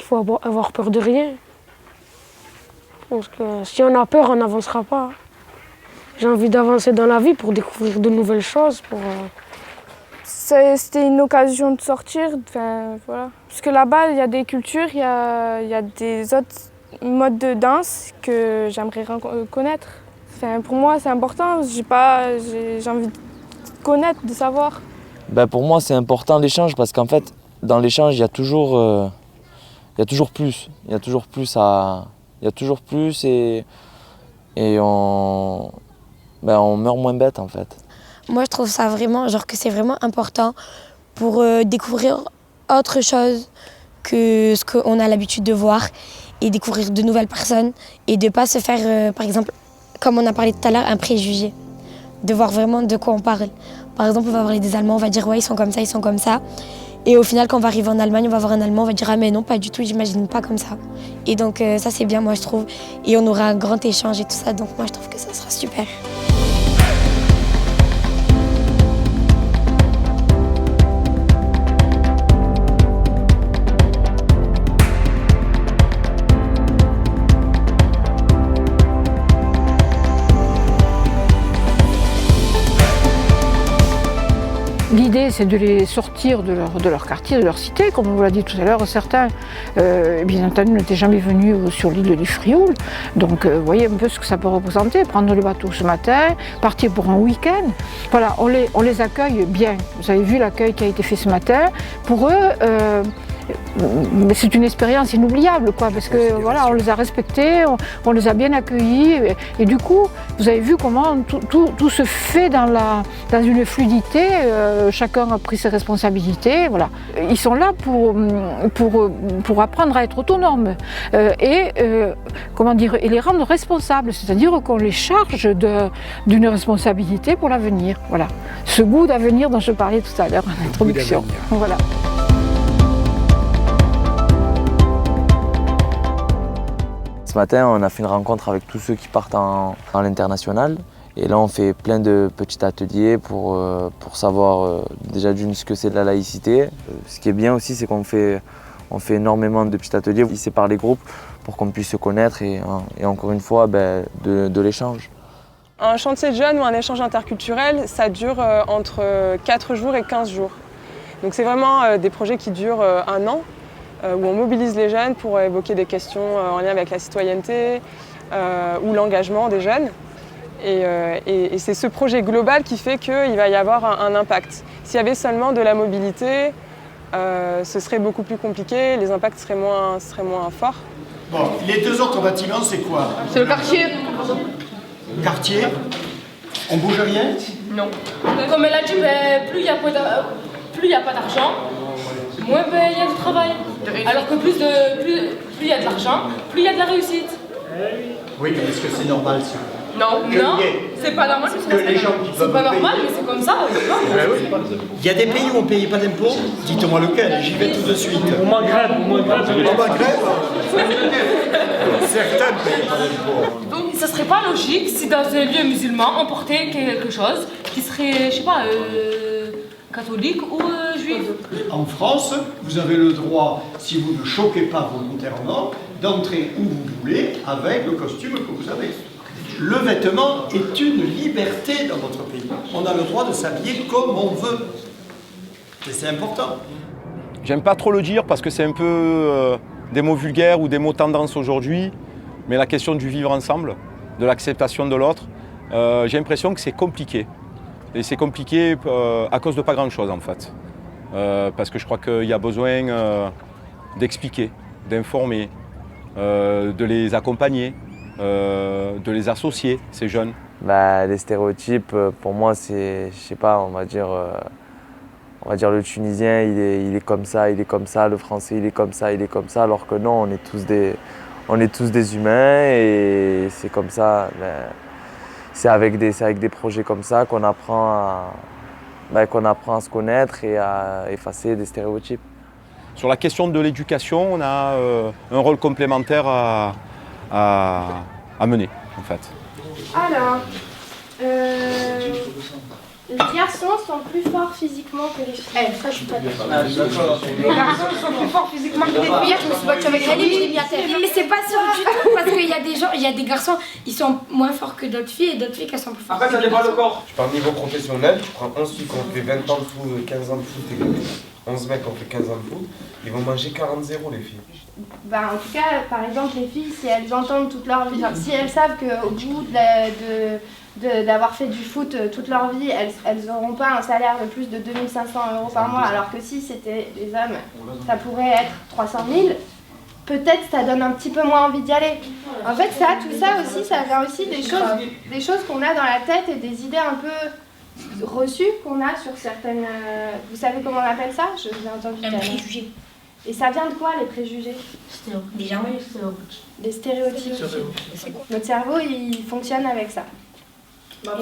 faut avoir peur de rien. Parce que si on a peur, on n'avancera pas. J'ai envie d'avancer dans la vie pour découvrir de nouvelles choses. C'était une occasion de sortir, voilà. Parce que là-bas, il y a des cultures, il y a des autres modes de danse que j'aimerais connaître. Pour moi, c'est important, j'ai envie de connaître, de savoir. Pour moi, c'est important l'échange parce qu'en fait, dans l'échange, il y a toujours plus. Il y a toujours plus et on meurt moins bête en fait. Moi, je trouve ça vraiment, que c'est vraiment important pour découvrir autre chose que ce qu'on a l'habitude de voir et découvrir de nouvelles personnes et de ne pas se faire, par exemple, comme on a parlé tout à l'heure, un préjugé. De voir vraiment de quoi on parle. Par exemple, on va parler des Allemands, on va dire ouais, ils sont comme ça, ils sont comme ça. Et au final, quand on va arriver en Allemagne, on va voir un Allemand, on va dire ah mais non, pas du tout, j'imagine pas comme ça. Et donc ça c'est bien, moi je trouve. Et on aura un grand échange et tout ça, donc moi je trouve que ça sera super. L'idée, c'est de les sortir de leur quartier, de leur cité. Comme on vous l'a dit tout à l'heure, certains, bien entendu, n'étaient jamais venus sur l'île du Frioul. Donc, vous voyez un peu ce que ça peut représenter. Prendre le bateau ce matin, partir pour un week-end. Voilà, on les accueille bien. Vous avez vu l'accueil qui a été fait ce matin. Pour eux, c'est une expérience inoubliable, parce que voilà, on les a respectés, on les a bien accueillis, et du coup, vous avez vu comment tout se fait dans une fluidité. Chacun a pris ses responsabilités, voilà. Ils sont là pour apprendre à être autonomes et les rendre responsables, c'est-à-dire qu'on les charge d'une responsabilité pour l'avenir, voilà. Ce goût d'avenir dont je parlais tout à l'heure en introduction, voilà. Ce matin, on a fait une rencontre avec tous ceux qui partent en l'international. Et là, on fait plein de petits ateliers pour savoir déjà d'une ce que c'est de la laïcité. Ce qui est bien aussi, c'est qu'on fait énormément de petits ateliers. Ils séparent les groupes pour qu'on puisse se connaître et encore une fois, de l'échange. Un chantier de jeunes ou un échange interculturel, ça dure entre 4 jours et 15 jours. Donc c'est vraiment des projets qui durent 1 an. Où on mobilise les jeunes pour évoquer des questions en lien avec la citoyenneté ou l'engagement des jeunes. Et c'est ce projet global qui fait qu'il va y avoir un impact. S'il y avait seulement de la mobilité, ce serait beaucoup plus compliqué, les impacts seraient moins forts. Bon, les 2 autres bâtiments, c'est quoi? C'est le quartier. Quartier? On bouge rien? Non. Comme elle a dit, plus il n'y a pas d'argent, moins il y a du travail. Alors que plus il y a de l'argent, plus il y a de la réussite. Oui, mais est-ce que c'est normal ça? Non, c'est pas normal. C'est pas normal, mais c'est comme ça. Il y a des pays où on ne payait pas d'impôts. Dites-moi lequel, j'y vais tout de suite. Au Maghreb. Certains ne payaient pas d'impôts. Donc ça serait pas logique si dans un lieu musulman on portait quelque chose qui serait, je sais pas, catholique ou juif. En France, vous avez le droit, si vous ne choquez pas volontairement, d'entrer où vous voulez avec le costume que vous avez. Le vêtement est une liberté dans notre pays. On a le droit de s'habiller comme on veut. Et c'est important. J'aime pas trop le dire parce que c'est un peu des mots vulgaires ou des mots tendance aujourd'hui, mais la question du vivre ensemble, de l'acceptation de l'autre, j'ai l'impression que c'est compliqué. Et c'est compliqué à cause de pas grand-chose en fait. Parce que je crois qu'il y a besoin d'expliquer, d'informer, de les accompagner, de les associer, ces jeunes. Les stéréotypes, pour moi, c'est, je sais pas, on va dire le Tunisien, il est comme ça, le Français, il est comme ça, alors que non, on est tous des humains et c'est comme ça. C'est avec des projets comme ça qu'on apprend à se connaître et à effacer des stéréotypes. Sur la question de l'éducation, on a un rôle complémentaire à mener, en fait. Alors, Les garçons sont plus forts physiquement que les filles. Ça, je suis pas d'accord. Les garçons sont plus forts physiquement que les filles. Hier, je me suis battue avec Rally, j'ai mis à terre. Mais c'est pas sûr du tout, parce qu'il y a des gens, il y a des garçons, ils sont moins forts que d'autres filles et d'autres filles qui sont plus fortes. Après, ça dépend le corps. Tu parles niveau professionnel, tu prends 11 filles qui ont fait 20 ans de foot, 15 ans de foot et 11 mecs qui ont fait 15 ans de foot, ils vont manger 40-0 les filles. Bah, en tout cas, par exemple, les filles, si elles entendent toute leur vie, si elles savent qu'au bout d'avoir fait du foot toute leur vie, elles n'auront pas un salaire de plus de 2 500 € par mois, alors que si c'était des hommes, ça pourrait être 300 000, peut-être ça donne un petit peu moins envie d'y aller. En fait, tout ça aussi, ça vient aussi des choses qu'on a dans la tête et des idées un peu reçues qu'on a sur certaines... vous savez comment on appelle ça? Je vous ai entendu tout à l'heure. Préjugés. Et ça vient de quoi, les préjugés? Des stéréotypes. Notre cerveau, il fonctionne avec ça.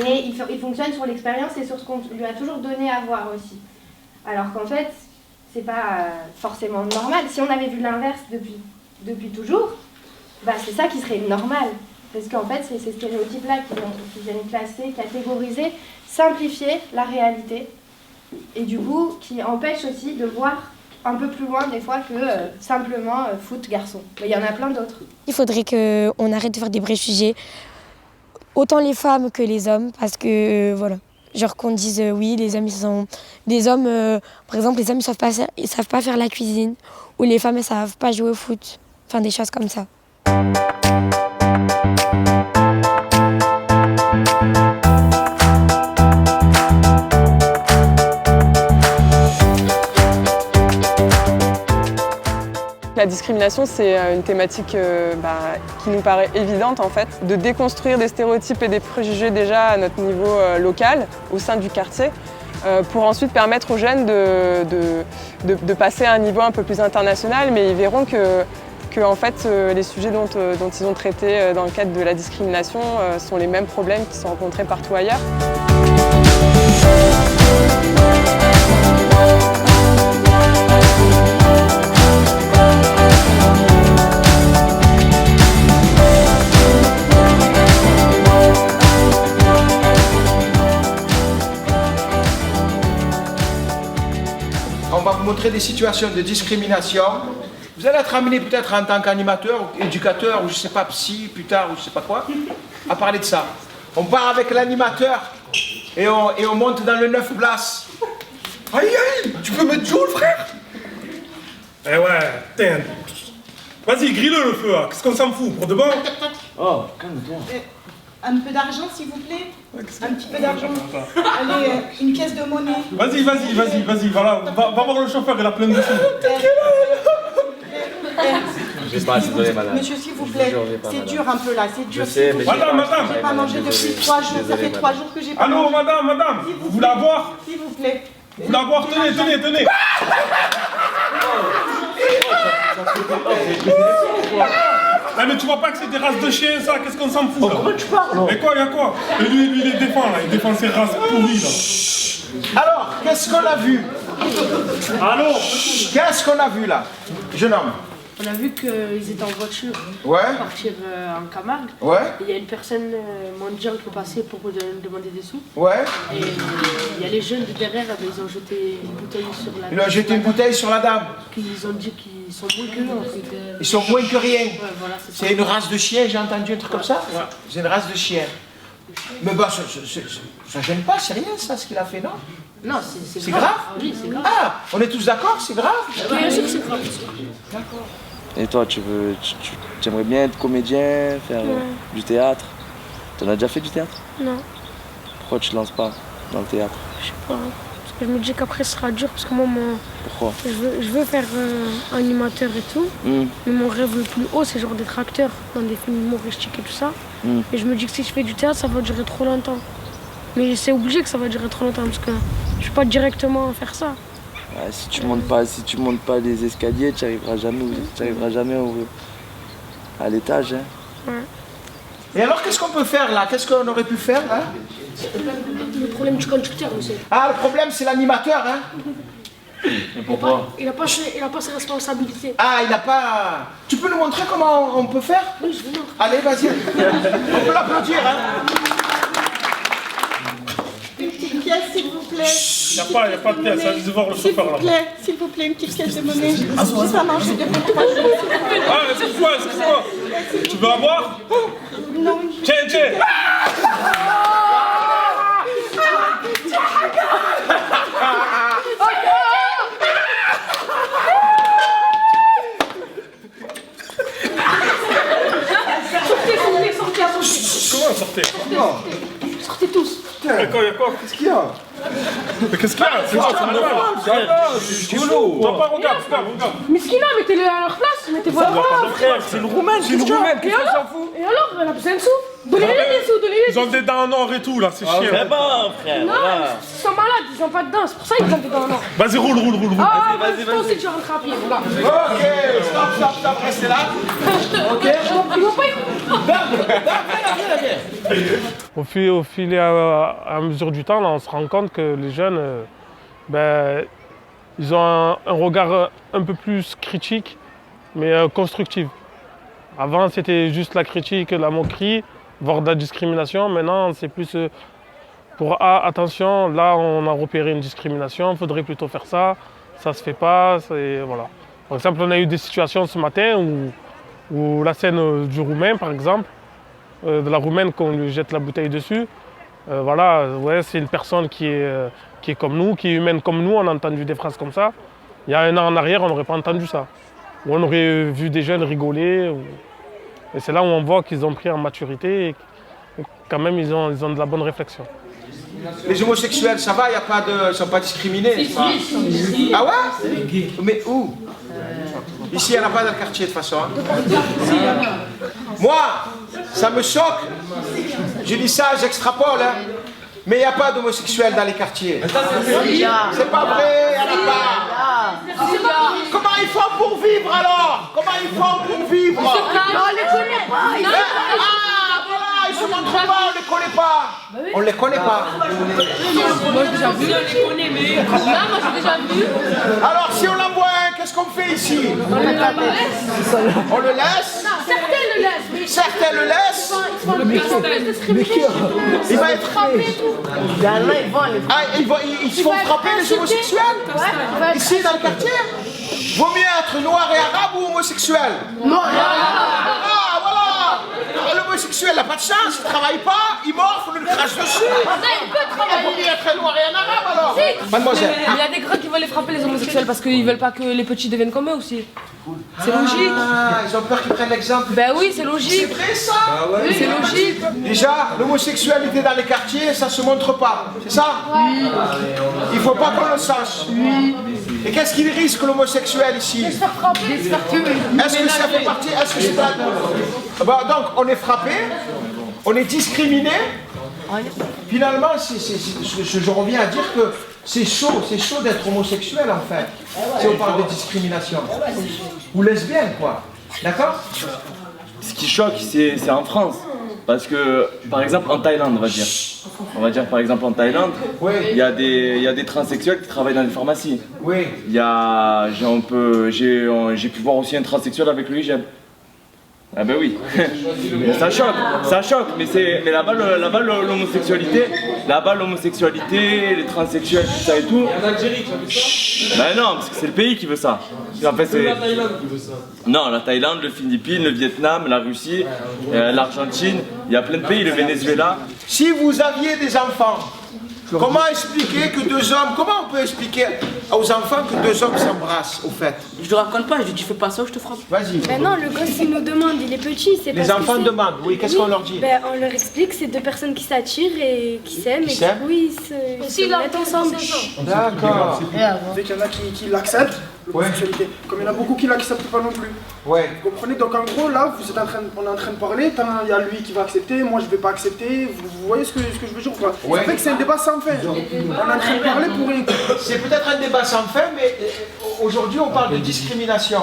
Et il fonctionne sur l'expérience et sur ce qu'on lui a toujours donné à voir aussi. Alors qu'en fait, c'est pas forcément normal. Si on avait vu l'inverse depuis toujours, bah c'est ça qui serait normal. Parce qu'en fait, c'est ces stéréotypes-là qui viennent classer, catégoriser, simplifier la réalité. Et du coup, qui empêchent aussi de voir un peu plus loin des fois que simplement foot garçon. Mais il y en a plein d'autres. Il faudrait qu'on arrête de faire des préjugés, autant les femmes que les hommes, parce que voilà, genre qu'on dise oui, les hommes ils sont... Les hommes, par exemple, les hommes ils savent pas faire la cuisine, ou les femmes elles savent pas jouer au foot, enfin des choses comme ça. La discrimination, c'est une thématique qui nous paraît évidente en fait, de déconstruire des stéréotypes et des préjugés déjà à notre niveau local, au sein du quartier, pour ensuite permettre aux jeunes de passer à un niveau un peu plus international, mais ils verront que en fait, les sujets dont ils ont traité dans le cadre de la discrimination sont les mêmes problèmes qui sont rencontrés partout ailleurs. On va vous montrer des situations de discrimination. Vous allez être amené peut-être en tant qu'animateur, éducateur, ou je sais pas, psy, plus tard, ou je sais pas quoi, à parler de ça. On part avec l'animateur et on monte dans le 9 places. Aïe aïe, tu peux mettre Joe le frère? Eh ouais, putain. Vas-y, grille-le le feu, hein. Qu'est-ce qu'on s'en fout, pour de bon? Oh, calme-toi. Un peu d'argent, s'il vous plaît. Un petit peu d'argent. Allez, une pièce de monnaie. Vas-y, voilà. Va voir le chauffeur, il a plein de sous. Je sais pas, désolé madame. Monsieur, s'il vous plaît, c'est dur un peu là, c'est dur. Je sais, mais madame. J'ai pas mangé depuis 3 jours, ça fait 3 jours que j'ai pas mangé. mangé. Allô, madame, vous voulez la boire? S'il vous plaît. Vous voulez la boire? Tenez. Ah mais tu vois pas que c'est des races de chiens ça, qu'est-ce qu'on s'en fout là? Comment tu parles? Et quoi, y'a quoi? Et lui il les défend là, il défend ces races pourries là. Alors, qu'est-ce qu'on a vu? Allô? Qu'est-ce qu'on a vu là? Jeune homme. On a vu qu'ils étaient en voiture pour partir en Camargue. Ouais. Et il y a une personne mendiante qui est passée pour demander des sous. Ouais. Et il y a les jeunes de derrière, ils ont jeté une bouteille sur la dame. Ils ont jeté une bouteille sur la dame. Ils ont dit qu'ils sont moins que nous en fait. Ils sont moins que rien. Ouais, voilà, c'est une race de chien, j'ai entendu un truc comme ça? Ouais. C'est une race de chien. Mais bah, ça gêne pas, c'est rien ça ce qu'il a fait, non? Non, c'est grave. Oui, c'est grave. Ah, on est tous d'accord, c'est grave? Bien sûr que c'est grave. D'accord. Et toi, tu aimerais bien être comédien, faire du théâtre? T'en as déjà fait du théâtre? Non. Pourquoi tu te lances pas dans le théâtre? Je sais pas. Parce que je me dis qu'après ce sera dur parce que moi, Pourquoi? je veux faire animateur et tout. Mais mon rêve le plus haut, c'est genre d'être acteur dans des films humoristiques et tout ça. Et je me dis que si je fais du théâtre, ça va durer trop longtemps. Mais c'est obligé que ça va durer trop longtemps parce que je peux pas directement faire ça. Ouais, si tu montes pas les escaliers, tu n'arriveras jamais à l'étage. Hein. Ouais. Et alors qu'est-ce qu'on peut faire là? Qu'est-ce qu'on aurait pu faire là? Le problème du conducteur aussi. Ah, le problème c'est l'animateur, hein? Et pourquoi? Il a pas ses responsabilités. Ah, il n'a pas... Tu peux nous montrer comment on peut faire? Oui, je vous montre. Allez, vas-y. On peut l'applaudir, hein? Une petite pièce. pièce, s'il vous plaît. Il n'y a pas de pièce, allez voir le chauffeur là-bas. S'il vous plaît, une petite pièce de monnaie. Si ça marche depuis 3 jours. Ah, excuse-moi. Tu veux la boire? Non. Tiens. Comment sortez? Sortez tous. Il y a quoi? Qu'est-ce qu'il y a? Mais qu'est-ce qu'il y a? C'est rigolo. Regarde. Mais ce qu'il a, mettez-le à leur place, mettez-vous à leur place. Frère, c'est une Roumaine. Et alors, elle a besoin de sous. Donnez-les des sous, donnez-les. Ils ont des dents en or et tout là, c'est chiant. C'est bon, frère. Non, ils sont malades, ils ont pas de dents, c'est pour ça qu'ils ont des dents en or. Vas-y, roule. Ah, vas-y. Toi aussi, tu rentres à pied, voilà. Ok, stop, restez là. Ok. Ils vont pas écouter. Au fil et à mesure du temps, là, on se rend compte que les jeunes, ils ont un regard un peu plus critique, mais constructif. Avant, c'était juste la critique, la moquerie, voire de la discrimination. Maintenant, c'est plus pour attention, là, on a repéré une discrimination, il faudrait plutôt faire ça, ça se fait pas, voilà. Par exemple, on a eu des situations ce matin où la scène du Roumain, par exemple, de la Roumaine qu'on lui jette la bouteille dessus. C'est une personne qui est comme nous, qui est humaine comme nous. On a entendu des phrases comme ça. Il y a 1 an en arrière, on n'aurait pas entendu ça. Ou on aurait vu des jeunes rigoler. Et c'est là où on voit qu'ils ont pris en maturité et quand même ils ont de la bonne réflexion. Les homosexuels, ça va, ils ne sont pas discriminés. Si. Ah ouais? Mais où? Ici, il n'y en a pas dans le quartier de toute façon. Moi, ça me choque. Je dis ça, j'extrapole. Mais il n'y a pas d'homosexuels dans les quartiers. C'est pas vrai, il n'y en a pas. Comment ils font pour vivre alors? Comment ils font pour vivre? Non, on les connaît pas. Ah, voilà, ils se montrent pas, on les connaît pas. On les connaît pas. Moi, j'ai déjà vu. On les connaît, mais. Non, moi, j'ai déjà vu. Alors, si on l'envoie un, qu'est-ce qu'on fait ici? On le laisse. Certains le laissent. Il va être frappé. Ils se font frapper les homosexuels? Ici dans le quartier? Vaut mieux être noir et arabe ou homosexuel? Non. Ah voilà. L'homosexuel n'a pas de chance, il ne travaille pas, il morfle, on le crache dessus. Il peut travailler. Il vaut mieux être noir et un arabe alors. Mademoiselle. Mais il y a des grands qui veulent les frapper, les homosexuels, parce qu'ils veulent pas que les petits deviennent comme eux aussi. C'est logique. Ah, ils ont peur qu'ils prennent l'exemple. Ben oui, c'est logique. C'est vrai ça? Oui, c'est logique. Déjà, l'homosexualité dans les quartiers, ça se montre pas. C'est ça? Oui. Il faut pas qu'on le sache. Oui. Et qu'est-ce qu'il risque l'homosexuel ici? De se faire frapper. Est-ce que ça fait partie? Est-ce que c'est donc on est frappé, on est discriminé. Finalement, je reviens à dire que c'est chaud d'être homosexuel en fait. Si on parle de discrimination. Ou lesbienne quoi. D'accord? Ce qui choque, c'est en France. Parce que, par exemple, en Thaïlande, on va dire par exemple en Thaïlande, il y a des transsexuels qui travaillent dans les pharmacies. Oui. J'ai pu voir aussi un transsexuel avec le hijab. Ah ben oui, ça choque, mais là-bas l'homosexualité, les transsexuels, tout ça et tout. En Algérie, tu as vu ça? Ben non, parce que c'est le pays qui veut ça. En fait, c'est la Thaïlande qui veut ça. Non, la Thaïlande, le Philippines, le Vietnam, la Russie, l'Argentine, il y a plein de pays, le Venezuela. Si vous aviez des enfants, comment expliquer que deux hommes, comment on peut expliquer aux enfants que deux hommes s'embrassent au fait? Je le raconte pas, je dis tu fais pas ça ou je te frappe. Vas-y. Ben non, le gosse il nous demande, il est petit, c'est Les enfants demandent, oui, qu'est-ce qu'on leur dit? Ben on leur explique, c'est deux personnes qui s'attirent et qui s'aiment et du coup ils se mettent ensemble. D'accord. Dès qu'il y en a qui l'acceptent, l'homosexualité, comme il y en a beaucoup qui l'acceptent pas non plus. Ouais. Vous comprenez? Donc en gros là, on est en train de parler, il y a lui qui va accepter, moi je vais pas accepter, vous voyez ce que je veux dire ou pas? Ça fait que c'est un débat sans fin. On est en train de parler pour rien. C'est peut-être un débat sans fin, mais aujourd'hui on parle de discrimination.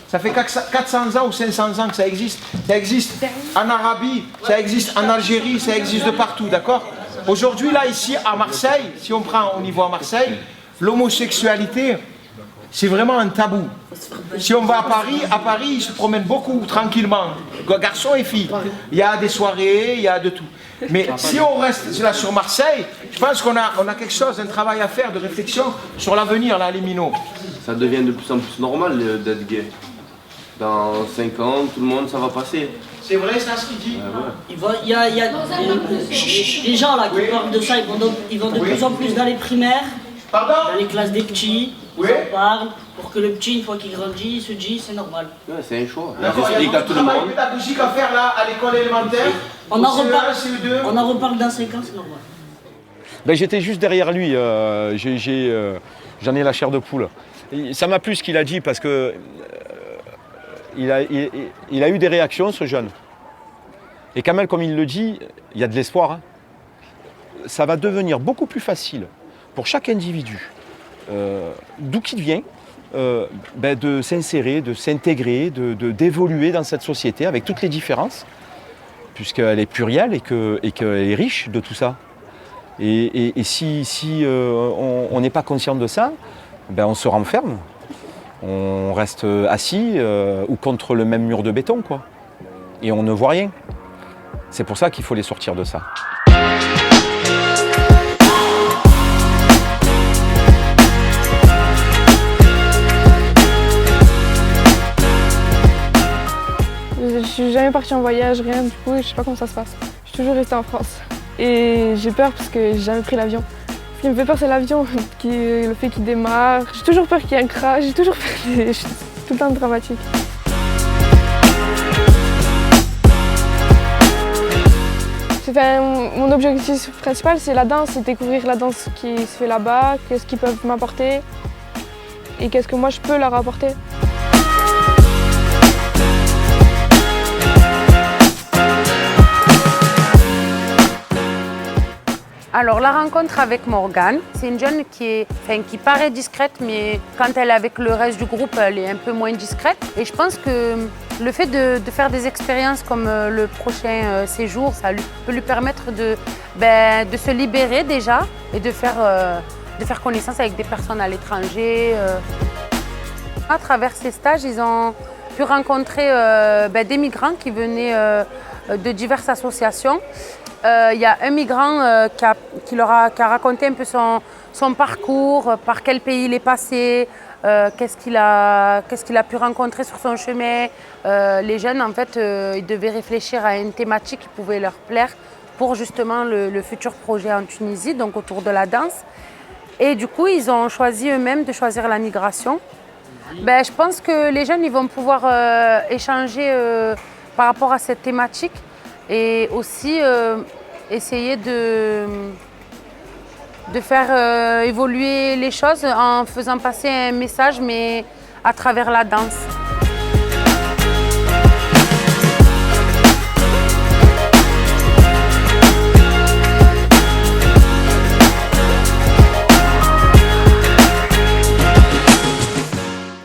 Ça fait 400 ans ou 500 ans que ça existe. Ça existe en Arabie, ça existe en Algérie, ça existe de partout, d'accord? Aujourd'hui là, ici à Marseille, si on prend au niveau à Marseille, l'homosexualité, c'est vraiment un tabou. Si on va à Paris, ils se promènent beaucoup, tranquillement. garçons et filles. Il y a des soirées, il y a de tout. Mais si on reste là sur Marseille, je pense qu'on a quelque chose, un travail à faire de réflexion sur l'avenir, là, les minots. Ça devient de plus en plus normal d'être gay. Dans 5 ans, tout le monde, ça va passer. C'est vrai, ça, ce qu'il dit. Il y a les gens là qui parlent de ça, ils vont de plus en plus dans les primaires, dans les classes des petits, ils en parlent, pour que le petit, une fois qu'il grandit, il se dit c'est normal. Ouais, c'est un choix. D'accord, il y a tout le travail pédagogique à faire là, à l'école élémentaire. On en reparle dans 5 ans, c'est normal. Ben, j'étais juste derrière lui, j'en ai la chair de poule. Ça m'a plu ce qu'il a dit parce que il a eu des réactions, ce jeune. Et quand même, comme il le dit, il y a de l'espoir. Hein. Ça va devenir beaucoup plus facile pour chaque individu, d'où qu'il vient, de s'insérer, de s'intégrer, d'évoluer dans cette société avec toutes les différences, puisqu'elle est plurielle et qu'elle est riche de tout ça. Et si on n'est pas conscient de ça, on se renferme. On reste assis ou contre le même mur de béton, quoi. Et on ne voit rien. C'est pour ça qu'il faut les sortir de ça. Je suis jamais partie en voyage, rien, du coup je sais pas comment ça se passe. Je suis toujours restée en France. Et j'ai peur parce que j'ai jamais pris l'avion. Ce qui me fait peur, c'est l'avion, le fait qu'il démarre. J'ai toujours peur qu'il y ait un crash, j'ai toujours peur, je suis tout le temps dramatique. Mon objectif principal, c'est la danse, c'est découvrir la danse qui se fait là-bas, qu'est-ce qu'ils peuvent m'apporter et qu'est-ce que moi je peux leur apporter. Alors la rencontre avec Morgane, c'est une jeune qui paraît discrète, mais quand elle est avec le reste du groupe, elle est un peu moins discrète. Et je pense que le fait de faire des expériences comme le prochain séjour, ça peut lui permettre de se libérer déjà et de faire connaissance avec des personnes à l'étranger. À travers ces stages, ils ont pu rencontrer des migrants qui venaient de diverses associations. Il y a un migrant qui a raconté un peu son parcours, par quel pays il est passé, qu'est-ce qu'il a pu rencontrer sur son chemin. Les jeunes, en fait, ils devaient réfléchir à une thématique qui pouvait leur plaire pour justement le futur projet en Tunisie, donc autour de la danse. Et du coup, ils ont choisi eux-mêmes de choisir la migration. Je pense que les jeunes ils vont pouvoir échanger par rapport à cette thématique. Et aussi essayer de faire évoluer les choses en faisant passer un message, mais à travers la danse.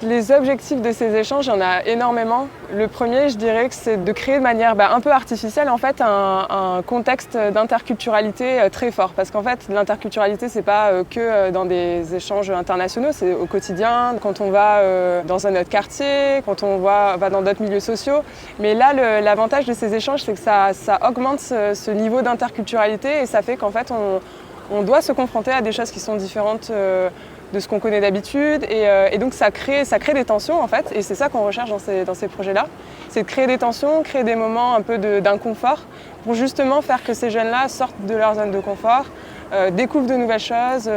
Les objectifs de ces échanges, il y en a énormément. Le premier, je dirais que c'est de créer de manière un peu artificielle en fait, un contexte d'interculturalité très fort. Parce qu'en fait, l'interculturalité, c'est pas que dans des échanges internationaux, c'est au quotidien, quand on va dans un autre quartier, quand on va dans d'autres milieux sociaux. Mais là, l'avantage de ces échanges, c'est que ça augmente ce niveau d'interculturalité et ça fait qu'en fait, on doit se confronter à des choses qui sont différentes de ce qu'on connaît d'habitude et donc ça crée des tensions en fait et c'est ça qu'on recherche dans ces projets-là, c'est de créer des tensions, créer des moments un peu d'inconfort pour justement faire que ces jeunes-là sortent de leur zone de confort, découvrent de nouvelles choses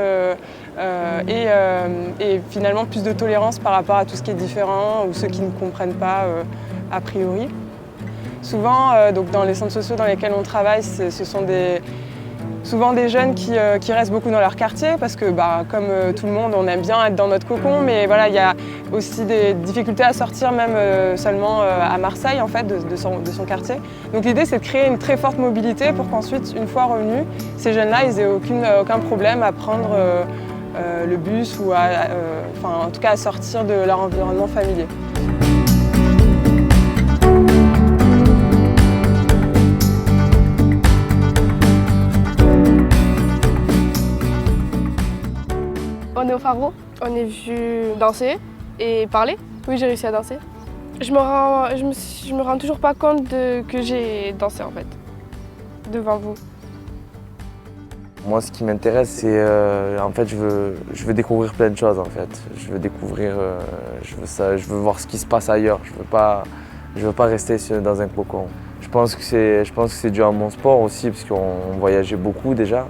et finalement plus de tolérance par rapport à tout ce qui est différent ou ceux qui ne comprennent pas a priori. Souvent, donc dans les centres sociaux dans lesquels on travaille, ce sont souvent des jeunes qui restent beaucoup dans leur quartier parce que comme tout le monde, on aime bien être dans notre cocon, mais voilà, il y a aussi des difficultés à sortir même seulement à Marseille en fait, de son quartier. Donc l'idée c'est de créer une très forte mobilité pour qu'ensuite, une fois revenus, ces jeunes-là, ils n'aient aucun problème à prendre le bus ou en tout cas à sortir de leur environnement familier. On est au Pharo, on est venu danser et parler. Oui, j'ai réussi à danser. Je me rends toujours pas compte que j'ai dansé en fait, devant vous. Moi, ce qui m'intéresse, c'est en fait, je veux découvrir plein de choses en fait. Je veux découvrir, je veux voir ce qui se passe ailleurs. Je veux pas rester dans un cocon. Je pense que c'est dû à mon sport aussi, parce qu'on voyageait beaucoup déjà.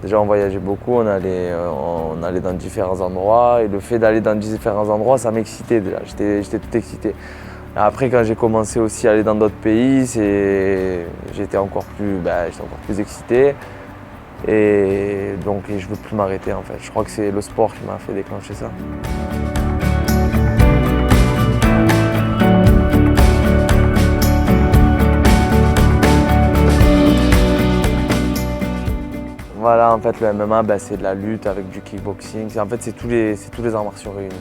Déjà, on voyageait beaucoup, on allait dans différents endroits, et le fait d'aller dans différents endroits, ça m'excitait déjà. J'étais tout excité. Après, quand j'ai commencé aussi à aller dans d'autres pays, j'étais encore plus excité. Et donc, je ne veux plus m'arrêter en fait. Je crois que c'est le sport qui m'a fait déclencher ça. Voilà, en fait, le MMA, c'est de la lutte avec du kickboxing. En fait, c'est tous les arts martiaux réunis.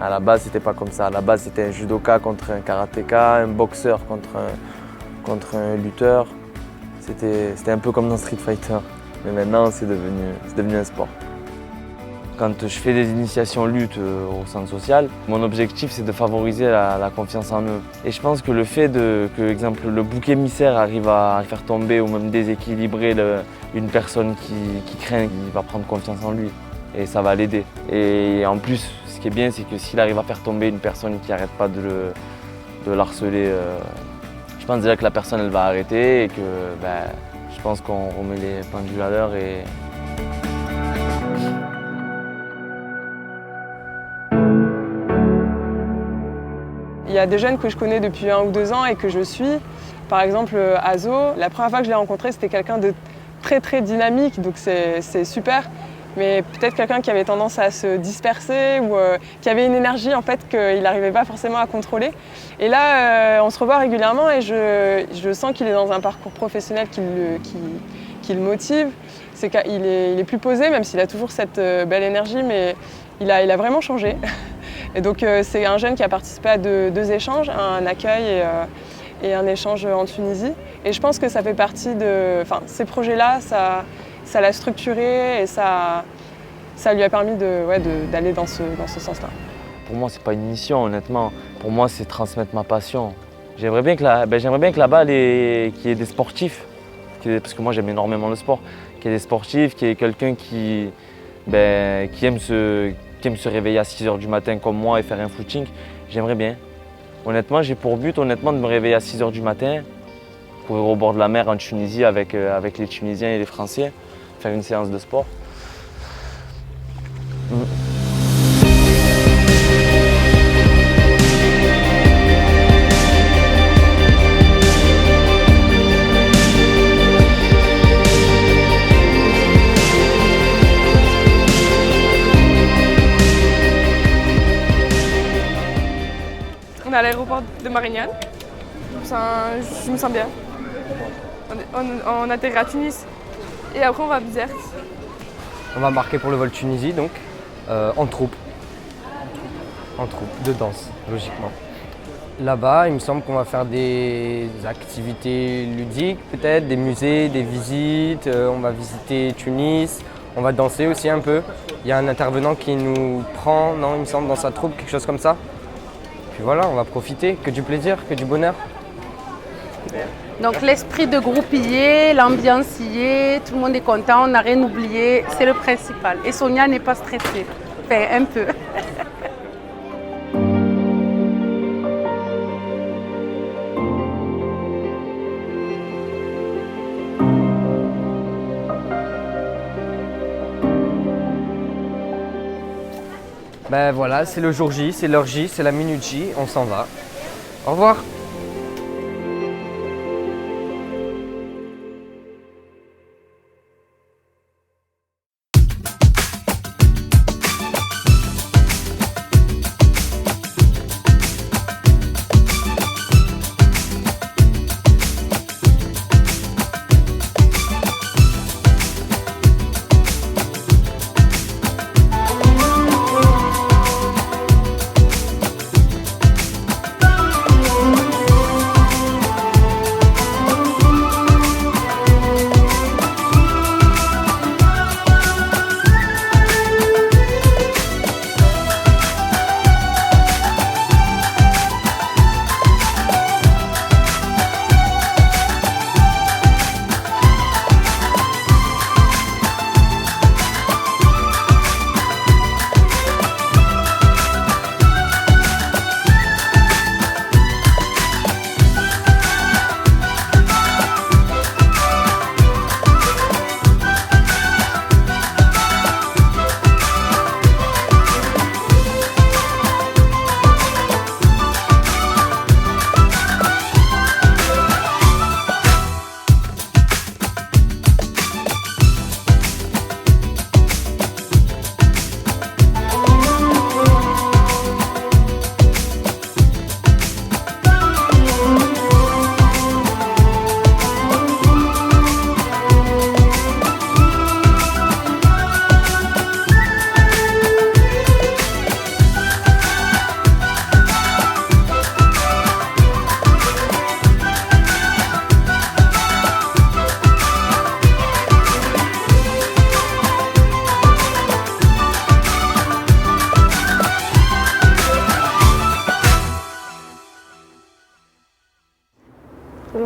À la base, c'était pas comme ça. À la base, c'était un judoka contre un karatéka, un boxeur contre un lutteur. C'était un peu comme dans Street Fighter. Mais maintenant, c'est devenu un sport. Quand je fais des initiations lutte au centre social, mon objectif, c'est de favoriser la confiance en eux. Et je pense que le fait que, exemple, le bouc émissaire arrive à faire tomber ou même déséquilibrer une personne qui craint, il va prendre confiance en lui. Et ça va l'aider. Et en plus, ce qui est bien, c'est que s'il arrive à faire tomber une personne qui n'arrête pas de l'harceler, je pense déjà que la personne, elle va arrêter et que je pense qu'on remet les pendules à l'heure. Il y a des jeunes que je connais depuis 1 ou 2 ans et que je suis. Par exemple, Azo, la première fois que je l'ai rencontré, c'était quelqu'un de très très dynamique, donc c'est super. Mais peut-être quelqu'un qui avait tendance à se disperser ou qui avait une énergie en fait qu'il n'arrivait pas forcément à contrôler. Et là, on se revoit régulièrement et je sens qu'il est dans un parcours professionnel qui le motive. C'est qu'il est plus posé, même s'il a toujours cette belle énergie, mais il a vraiment changé. Et donc c'est un jeune qui a participé à 2 échanges, un accueil et un échange en Tunisie. Et je pense que ça fait partie de... Enfin, ces projets-là, ça l'a structuré et ça lui a permis d'aller dans ce sens-là. Pour moi, c'est pas une mission, honnêtement. Pour moi, c'est transmettre ma passion. J'aimerais bien que là-bas, qu'il y ait des sportifs, parce que moi, j'aime énormément le sport, qu'il y ait des sportifs, qu'il y ait quelqu'un qui aime se réveiller à 6 h du matin comme moi et faire un footing. J'aimerais bien. Honnêtement, j'ai pour but de me réveiller à 6 h du matin, courir au bord de la mer en Tunisie avec les Tunisiens et les Français, faire une séance de sport. On est à l'aéroport de Marignane. Je me sens bien. On atterrit à Tunis et après on va à Bizerte. On va embarquer pour le vol Tunisie donc, en troupe. En troupe, de danse, logiquement. Là-bas, il me semble qu'on va faire des activités ludiques peut-être, des musées, des visites, on va visiter Tunis, on va danser aussi un peu. Il y a un intervenant qui nous prend, non, il me semble, dans sa troupe, quelque chose comme ça. Puis voilà, on va profiter, que du plaisir, que du bonheur. Donc l'esprit de groupe y est, l'ambiance y est, tout le monde est content, on n'a rien oublié, c'est le principal. Et Sonia n'est pas stressée, enfin un peu. Ben voilà, c'est le jour J, c'est l'heure J, c'est la minute J, on s'en va. Au revoir.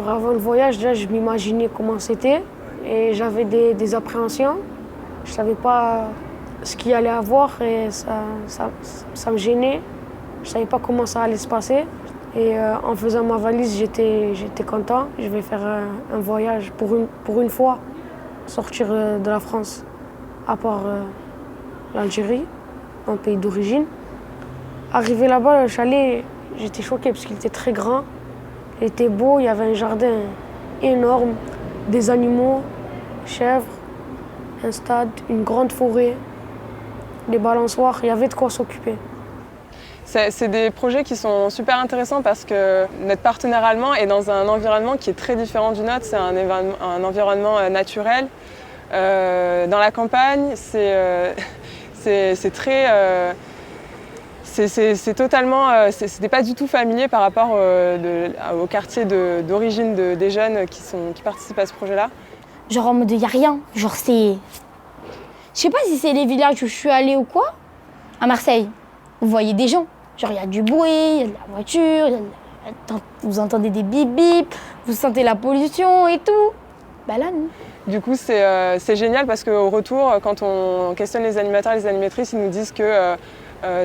Genre avant le voyage, déjà, je m'imaginais comment c'était et j'avais des appréhensions. Je ne savais pas ce qu'il allait avoir et ça me gênait. Je ne savais pas comment ça allait se passer. Et en faisant ma valise, j'étais content. Je vais faire un voyage pour une fois, sortir de la France, à part l'Algérie, mon pays d'origine. Arrivé là-bas, le chalet, j'étais choquée parce qu'il était très grand. Il était beau, il y avait un jardin énorme, des animaux, chèvres, un stade, une grande forêt, des balançoires, il y avait de quoi s'occuper. C'est des projets qui sont super intéressants parce que notre partenaire allemand est dans un environnement qui est très différent du nôtre. C'est un environnement naturel. Dans la campagne, c'est très... c'était pas du tout familier par rapport au quartier d'origine des jeunes qui participent à ce projet-là. Genre en mode il n'y a rien, genre c'est... Je sais pas si c'est les villages où je suis allée ou quoi. À Marseille, vous voyez des gens. Genre il y a du bruit, il y a de la voiture, vous entendez des bip bip, vous sentez la pollution et tout. Bah là non. Du coup c'est génial parce qu'au retour, quand on questionne les animateurs et les animatrices, ils nous disent que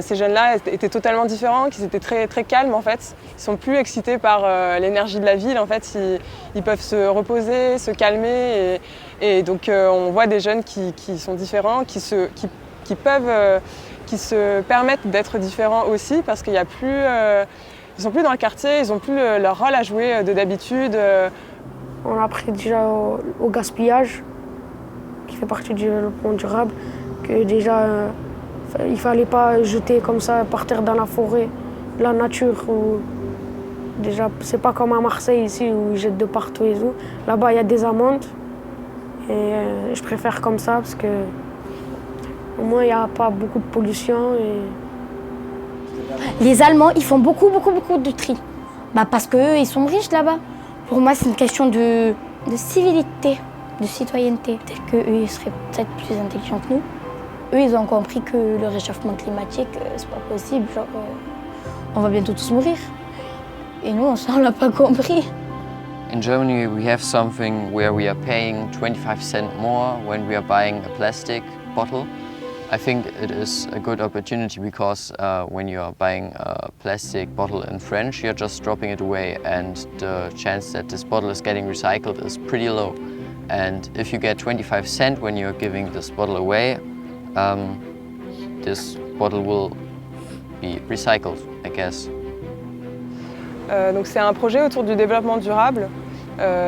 ces jeunes-là étaient totalement différents, qu'ils étaient très, très calmes en fait. Ils sont plus excités par l'énergie de la ville, en fait. Ils peuvent se reposer, se calmer. Et donc on voit des jeunes qui sont différents, qui se permettent d'être différents aussi parce qu'il y a plus... ils sont plus dans le quartier, ils n'ont plus leur rôle à jouer d'habitude. On a appris déjà au gaspillage, qui fait partie du développement durable, que déjà... il ne fallait pas jeter comme ça par terre dans la forêt, la nature. Déjà, c'est pas comme à Marseille ici où ils jettent de partout et tout. Là-bas, il y a des amendes. Et je préfère comme ça parce que au moins il n'y a pas beaucoup de pollution. Les Allemands, ils font beaucoup de tri. Bah parce qu'eux, ils sont riches là-bas. Pour moi, c'est une question de civilité, de citoyenneté. Peut-être qu'eux, ils seraient peut-être plus intelligents que nous. Eux, ils ont compris que le réchauffement climatique, c'est pas possible. Genre, on va bientôt tous mourir. Et nous, on l'a pas compris. In Germany, we have something where we are paying 25 cents more when we are buying a plastic bottle. I think it is a good opportunity because when you are buying a plastic bottle in French, you're just dropping it away, and the chance that this bottle is getting recycled is pretty low. And if you get 25 cents when you're giving this bottle away, this bottle will be recycled, I guess. Donc c'est un projet autour du développement durable.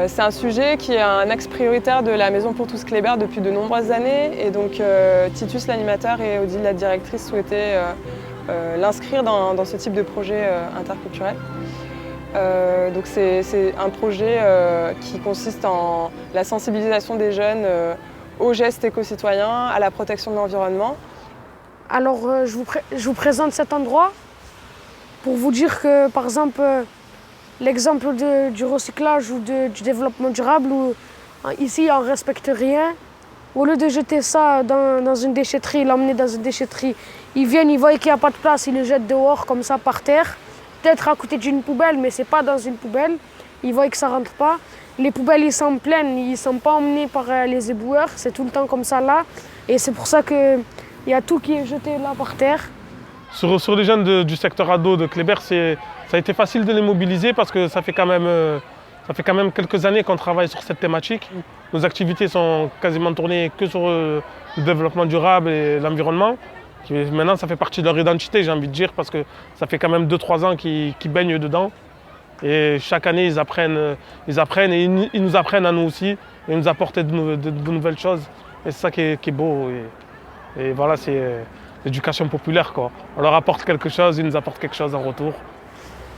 C'est un sujet qui est un axe prioritaire de la Maison pour tous Kléber depuis de nombreuses années. Et donc Titus l'animateur et Odile la directrice souhaitaient l'inscrire dans ce type de projet interculturel. Donc c'est un projet qui consiste en la sensibilisation des jeunes aux gestes éco-citoyens, à la protection de l'environnement. Alors je vous présente cet endroit pour vous dire que par exemple l'exemple du recyclage ou du développement durable où ici on ne respecte rien. Au lieu de jeter ça dans une déchetterie, l'emmener dans une déchetterie, ils viennent, ils voient qu'il n'y a pas de place, ils le jettent dehors comme ça par terre. Peut-être à côté d'une poubelle, mais ce n'est pas dans une poubelle. Ils voient que ça ne rentre pas. Les poubelles, ils sont pleines, ils ne sont pas emmenés par les éboueurs. C'est tout le temps comme ça là. Et c'est pour ça qu'il y a tout qui est jeté là par terre. Sur les jeunes du secteur ado de Kléber, ça a été facile de les mobiliser parce que ça fait quand même quelques années qu'on travaille sur cette thématique. Nos activités sont quasiment tournées que sur le développement durable et l'environnement. Maintenant, ça fait partie de leur identité, j'ai envie de dire, parce que ça fait quand même 2-3 ans qu'ils baignent dedans. Et chaque année, ils apprennent et ils nous apprennent à nous aussi. Et ils nous apportent de nouvelles choses. Et c'est ça qui est beau. Et voilà, c'est l'éducation populaire, quoi. On leur apporte quelque chose, ils nous apportent quelque chose en retour.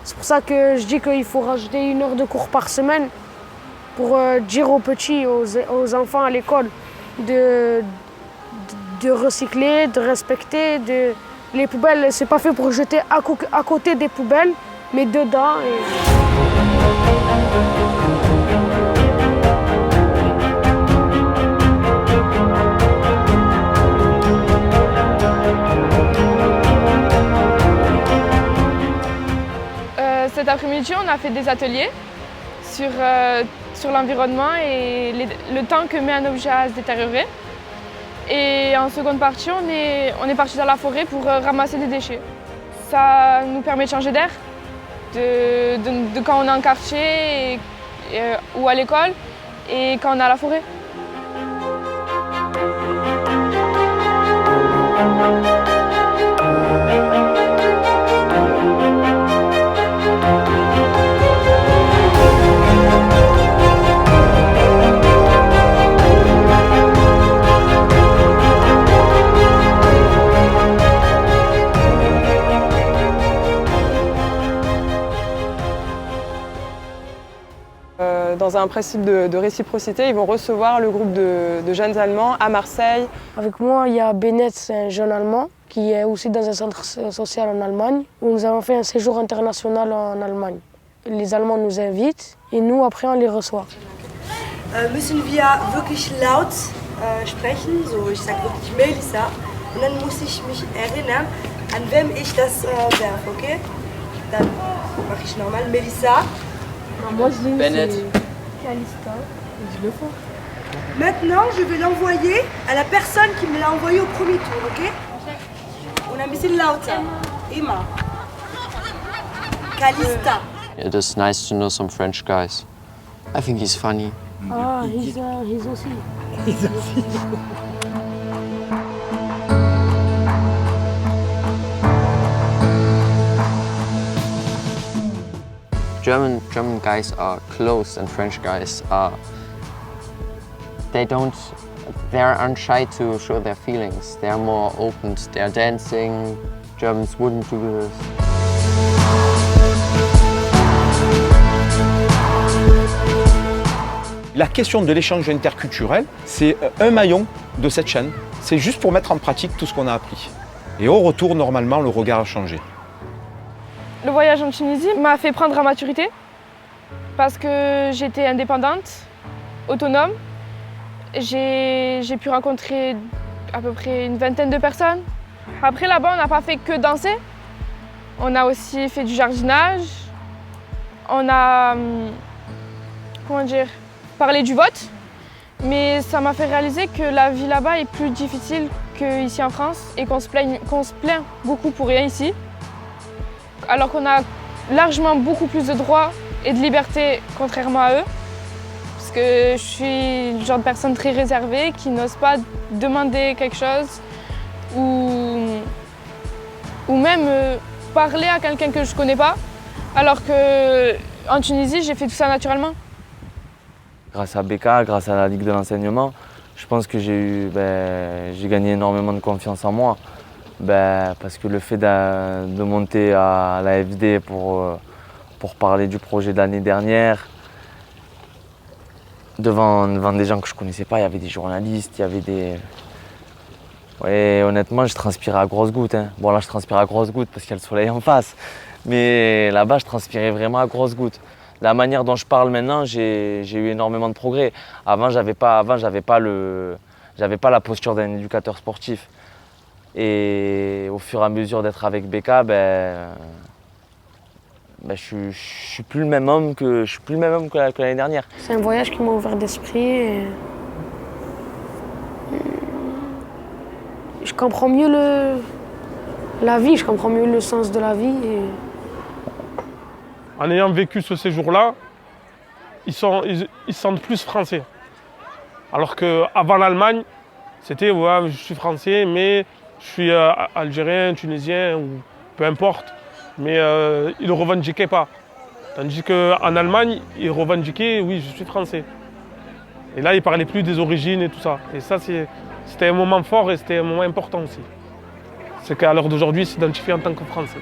C'est pour ça que je dis qu'il faut rajouter 1 heure de cours par semaine pour dire aux petits, aux enfants à l'école de recycler, de respecter. Les poubelles, c'est pas fait pour jeter à côté des poubelles, mais dedans. Cet après-midi, on a fait des ateliers sur l'environnement et le temps que met un objet à se détériorer. Et en seconde partie, on est parti dans la forêt pour ramasser des déchets. Ça nous permet de changer d'air, de quand on est en quartier ou à l'école et quand on est à la forêt. Dans un principe de réciprocité, ils vont recevoir le groupe de jeunes Allemands à Marseille. Avec moi, il y a Bennett, c'est un jeune Allemand qui est aussi dans un centre social en Allemagne, où nous avons fait un séjour international en Allemagne. Les Allemands nous invitent et nous, après, on les reçoit. Müssen wir wirklich laut sprechen, so ich sage wirklich Melissa, und dann muss ich mich erinnern, an wem ich das werfe, okay? Dann mache ich normal Melissa. Moi, je dis Bennett. Calista, et je le fais. Maintenant, je vais l'envoyer à la personne qui me l'a envoyé au premier tour, ok? On a mis lauter. Immer. Calista. It is nice to know some French guys. I think he's funny. Ah, he's aussi. He's aussi. German guys are closed and French guys are. They're unshy to show their feelings. They're more open. They're dancing. Germans wouldn't do this. La question de l'échange interculturel, c'est un maillon de cette chaîne. C'est juste pour mettre en pratique tout ce qu'on a appris. Et au retour, normalement, le regard a changé. Le voyage en Tunisie m'a fait prendre en maturité parce que j'étais indépendante, autonome. J'ai pu rencontrer à peu près une vingtaine de personnes. Après là-bas, on n'a pas fait que danser. On a aussi fait du jardinage. On a, parlé du vote. Mais ça m'a fait réaliser que la vie là-bas est plus difficile qu'ici en France et qu'on se plaint beaucoup pour rien ici. Alors qu'on a largement beaucoup plus de droits et de liberté contrairement à eux. Parce que je suis le genre de personne très réservée qui n'ose pas demander quelque chose ou même parler à quelqu'un que je ne connais pas. Alors qu'en Tunisie, j'ai fait tout ça naturellement. Grâce à Beka, grâce à la Ligue de l'enseignement, je pense que j'ai gagné énormément de confiance en moi. Parce que le fait de monter à la FD pour parler du projet de l'année dernière, devant des gens que je ne connaissais pas, il y avait des journalistes, il y avait des... Ouais, honnêtement, je transpirais à grosses gouttes. Hein. Bon, là, je transpire à grosses gouttes parce qu'il y a le soleil en face. Mais là-bas, je transpirais vraiment à grosses gouttes. La manière dont je parle maintenant, j'ai eu énormément de progrès. Avant, j'avais pas la posture d'un éducateur sportif. Et au fur et à mesure d'être avec Beka, je suis plus le même homme que l'année dernière. C'est un voyage qui m'a ouvert d'esprit. Je comprends mieux la vie, je comprends mieux le sens de la vie. En ayant vécu ce séjour-là, ils se sentent plus français. Alors qu'avant l'Allemagne, c'était ouais, je suis français, mais je suis algérien, tunisien, ou peu importe. Mais ils ne revendiquaient pas. Tandis qu'en Allemagne, ils revendiquaient, oui, je suis français. Et là, ils ne parlaient plus des origines et tout ça. Et ça, c'était un moment fort et c'était un moment important aussi. C'est qu'à l'heure d'aujourd'hui, ils s'identifient en tant que Français.